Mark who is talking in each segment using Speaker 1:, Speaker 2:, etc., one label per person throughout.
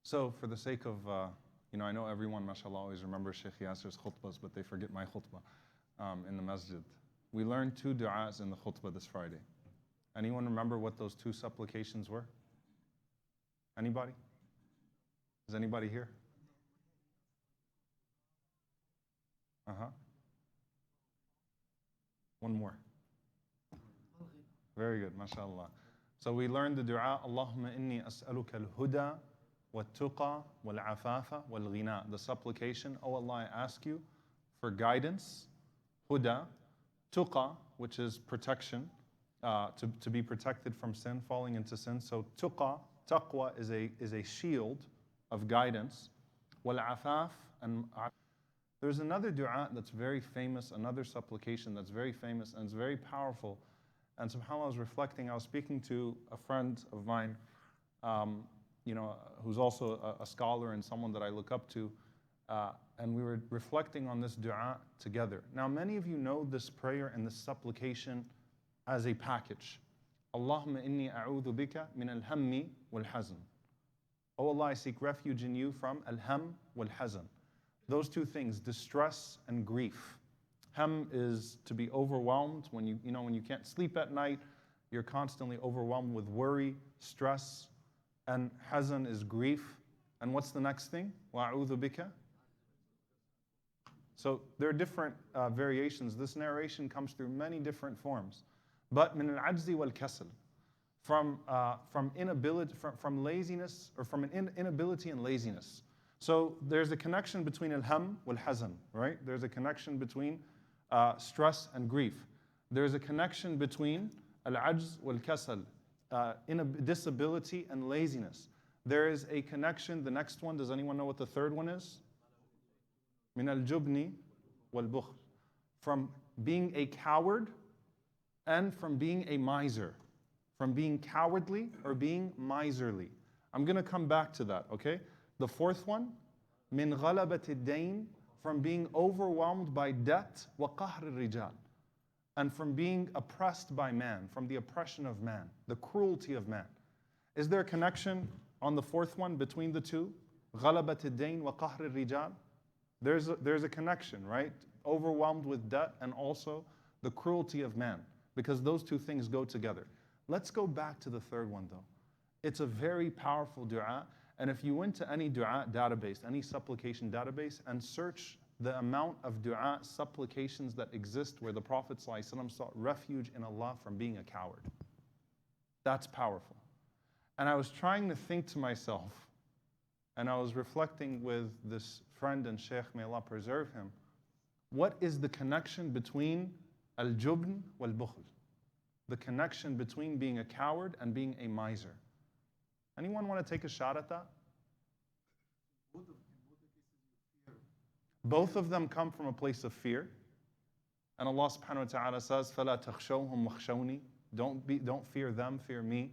Speaker 1: So for the sake of, I know everyone, mashallah, always remembers Sheikh Yasser's khutbahs, but they forget my khutbah in the masjid. We learned 2 du'as in the khutbah this Friday. Anyone remember what those 2 supplications were? Anybody? Is anybody here? One more. Very good, mashallah. So we learned the dua, Allahumma inni as'aluka al-huda wa-tuqa wal-afafa wal-ghina. The supplication, oh Allah, I ask you for guidance, huda, tuqa, which is protection, to be protected from sin, falling into sin. So tuqa, taqwa is a shield of guidance. Wal-afaf, and there's another dua that's very famous, another supplication that's very famous and it's very powerful. And subhanAllah, I was reflecting, I was speaking to a friend of mine, who's also a scholar and someone that I look up to, and we were reflecting on this dua together. Now, many of you know this prayer and this supplication as a package. Allahumma inni a'udhu bika min al-hammi wal-hazn. Oh Allah, I seek refuge in you from al-ham wal-hazn. Those 2 things, distress and grief. Ham is to be overwhelmed when you can't sleep at night, you're constantly overwhelmed with worry, stress, and hazan is grief. And what's the next thing? Wa'udhu bika. So there are different variations. This narration comes through many different forms. But min al-ajzi wal-kasal, from inability, from laziness, or from an inability and laziness. So there's a connection between al-ham wal-hazan, right? There's a connection between stress and grief. There's a connection between al-ajz wal-kasal, disability and laziness. There is a connection, the next one, does anyone know what the third one is? Min al-jubni wal-bukhl, from being a coward and from being a miser, from being cowardly or being miserly. I'm going to come back to that, okay? The fourth one, min ghalabati ad-dayn, from being overwhelmed by debt, wa qahr al-rijal, and from being oppressed by man, from the oppression of man, the cruelty of man. Is there a connection on the fourth one between the 2? Ghalabat ad-dayn wa qahr al-rijal. There's a connection, right? Overwhelmed with debt and also the cruelty of man, because those 2 things go together. Let's go back to the third one though. It's a very powerful dua. And if you went to any dua database, any supplication database, and search the amount of dua supplications that exist where the Prophet ﷺ sought refuge in Allah from being a coward. That's powerful. And I was trying to think to myself, and I was reflecting with this friend and Shaykh, may Allah preserve him, what is the connection between al-jubn wal-bukhl? The connection between being a coward and being a miser. Anyone want to take a shot at that? Both of them come from a place of fear. And Allah subhanahu wa ta'ala says, فَلَا تَخْشَوْهُمْ وَخْشَوْنِي. Don't fear them, fear me.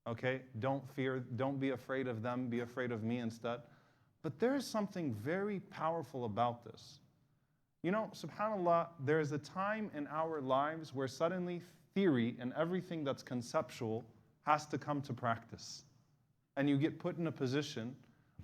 Speaker 1: Okay? Don't be afraid of them, be afraid of me instead. But there is something very powerful about this. Subhanallah, there is a time in our lives where suddenly theory and everything that's conceptual has to come to practice. And you get put in a position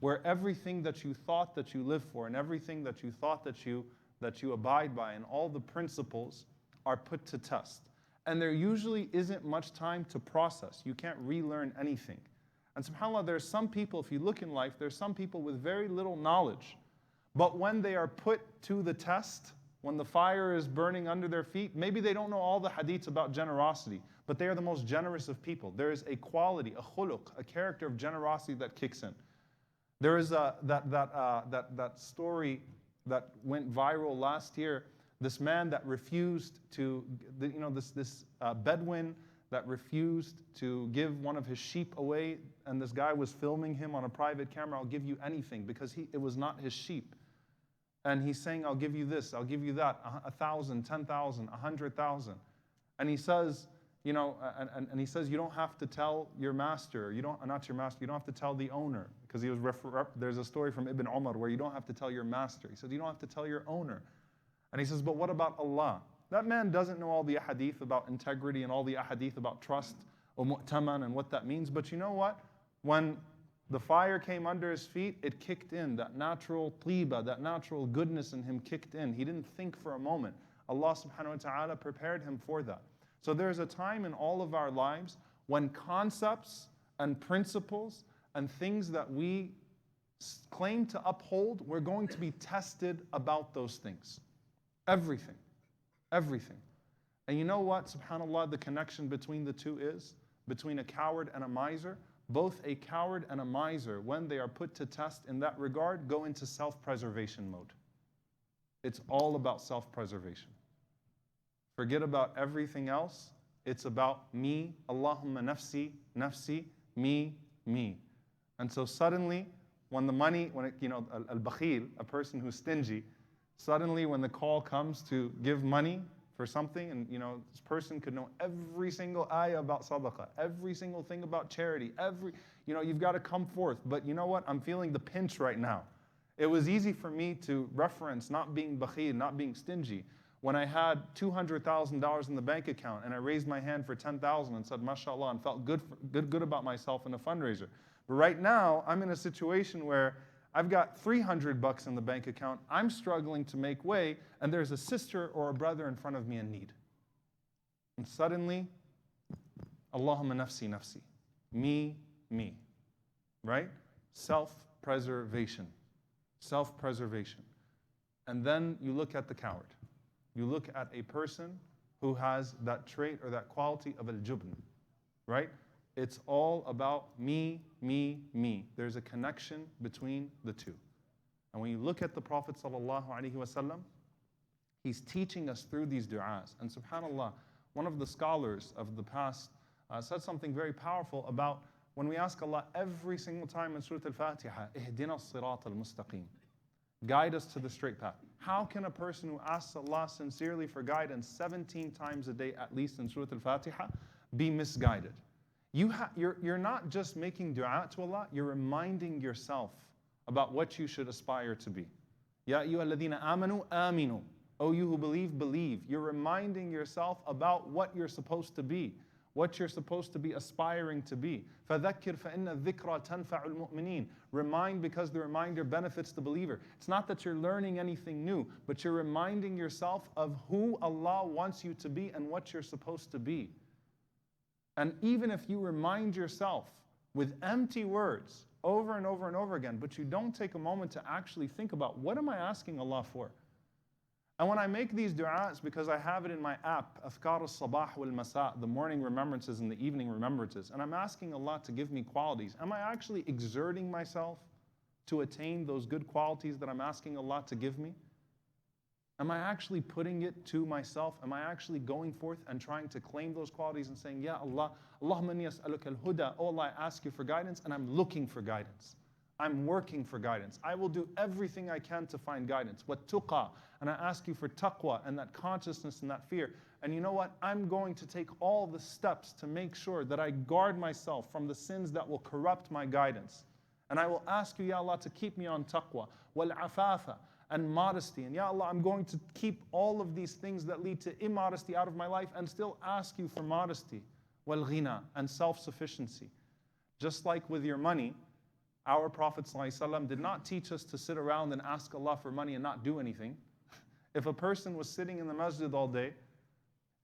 Speaker 1: where everything that you thought that you live for and everything that you thought that you abide by and all the principles are put to test. And there usually isn't much time to process. You can't relearn anything. And subhanAllah, there are some people, if you look in life, there's some people with very little knowledge. But when they are put to the test, when the fire is burning under their feet, maybe they don't know all the hadiths about generosity, but they are the most generous of people. There is a quality, a khuluq, a character of generosity that kicks in. There is that story that went viral last year. This man that refused to, this Bedouin that refused to give one of his sheep away, and this guy was filming him on a private camera. I'll give you anything, because it was not his sheep. And he's saying, I'll give you this, I'll give you that, 1,000, 10,000, 100,000. And he says, and he says, you don't have to tell your master, not your master, you don't have to tell the owner. Because there's a story from Ibn Umar where you don't have to tell your master. He says, you don't have to tell your owner. And he says, but what about Allah? That man doesn't know all the ahadith about integrity and all the ahadith about trust, or mu'taman, and what that means. But you know what? When The fire came under his feet, it kicked in. That natural tiba, that natural goodness in him kicked in. He didn't think for a moment. Allah subhanahu wa ta'ala prepared him for that. So there's a time in all of our lives when concepts and principles and things that we claim to uphold, we're going to be tested about those things. Everything. Everything. And you know what, subhanAllah, the connection between the two is? Between a coward and a miser? Both a coward and a miser, when they are put to test in that regard, go into self-preservation mode. It's all about self-preservation. Forget about everything else. It's about me, Allahumma nafsi, nafsi, me, me. And so suddenly, when the money, al-bakhil, a person who's stingy, suddenly when the call comes to give money for something, and this person could know every single ayah about sadaqah, every single thing about charity, you've got to come forth. But you know what? I'm feeling the pinch right now. It was easy for me to reference not being bakhil, not being stingy, when I had $200,000 in the bank account and I raised my hand for 10,000 and said, mashallah, and felt good about myself in a fundraiser. But right now, I'm in a situation where I've got $300 in the bank account, I'm struggling to make way, and there's a sister or a brother in front of me in need. And suddenly, Allahumma nafsi, nafsi. Me, me. Right? Self-preservation. Self-preservation. And then you look at the coward. You look at a person who has that trait or that quality of al-jubn. Right? It's all about me, me, me. There's a connection between the two. And when you look at the Prophet ﷺ, he's teaching us through these du'as. And subhanAllah, one of the scholars of the past said something very powerful about when we ask Allah every single time in Surah Al-Fatiha, Ihdina as-sirat al-mustaqim. Guide us to the straight path. How can a person who asks Allah sincerely for guidance 17 times a day, at least in Surah Al-Fatiha, be misguided? You're not just making dua to Allah, you're reminding yourself about what you should aspire to be. Ya ayyuhalladhina amanu, aminu. Oh, you who believe, believe. You're reminding yourself about what you're supposed to be, what you're supposed to be aspiring to be. فَذَكِّرْ فَإِنَّ الذِّكْرَى تَنْفَعُ الْمُؤْمِنِينَ. Remind because the reminder benefits the believer. It's not that you're learning anything new, but you're reminding yourself of who Allah wants you to be and what you're supposed to be. And even if you remind yourself with empty words over and over and over again, but you don't take a moment to actually think about, what am I asking Allah for? And when I make these du'as, because I have it in my app, Afkar al-Sabah wal-Masa, the morning remembrances and the evening remembrances, and I'm asking Allah to give me qualities, am I actually exerting myself to attain those good qualities that I'm asking Allah to give me? Am I actually putting it to myself? Am I actually going forth and trying to claim those qualities and saying, Ya Allah, Allahumma inni as'aluka al-huda. Oh Allah, I ask you for guidance, and I'm looking for guidance. I'm working for guidance. I will do everything I can to find guidance. Wat-tuqa. And I ask you for taqwa and that consciousness and that fear. And you know what? I'm going to take all the steps to make sure that I guard myself from the sins that will corrupt my guidance. And I will ask you, Ya Allah, to keep me on taqwa. Wal-afafa. And modesty. And Ya Allah, I'm going to keep all of these things that lead to immodesty out of my life and still ask you for modesty. Wal-ghina. And self-sufficiency. Just like with your money, our Prophet ﷺ did not teach us to sit around and ask Allah for money and not do anything. If a person was sitting in the masjid all day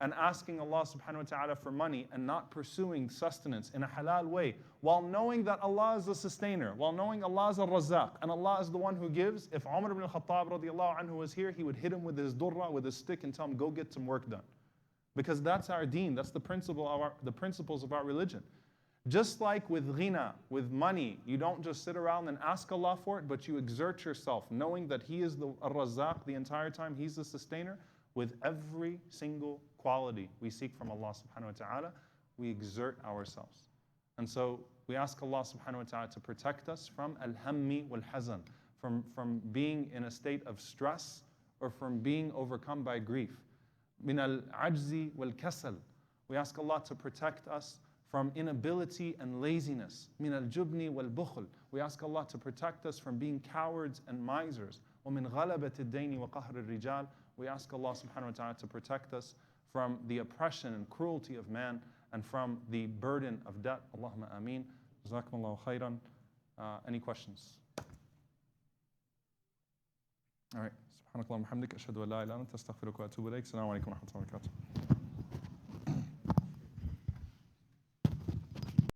Speaker 1: and asking Allah subhanahu wa ta'ala for money and not pursuing sustenance in a halal way, while knowing that Allah is the sustainer, while knowing Allah is al-Razzaq, and Allah is the one who gives, if Umar ibn al-Khattab radiallahu anhu was here, he would hit him with his durra, with his stick, and tell him, go get some work done. Because that's our deen, that's the principles of our religion. Just like with ghina, with money, you don't just sit around and ask Allah for it, but you exert yourself, knowing that He is the Razzaq the entire time, He's the sustainer. With every single quality we seek from Allah subhanahu wa ta'ala, we exert ourselves. And so we ask Allah subhanahu wa ta'ala to protect us from al-hammi wal-hazan, from being in a state of stress or from being overcome by grief. Min al-ajzi wal-kasal. We ask Allah to protect us from inability and laziness. Min al-jubni wal-bukhl. We ask Allah to protect us from being cowards and misers. وَمِنْ غَلَبَةِ الدَّيْنِ وَقَهْرِ الرِّجَالِ. We ask Allah subhanahu wa ta'ala to protect us from the oppression and cruelty of man and from the burden of debt. Allahumma ameen. Jazakumullahu khairan. Any questions? All right. سبحانك اللهم وبحمدك أشهد أن لا إله إلا أنت أستغفرك وأتوب إليك. السلام عليكم ورحمة الله وبركاته.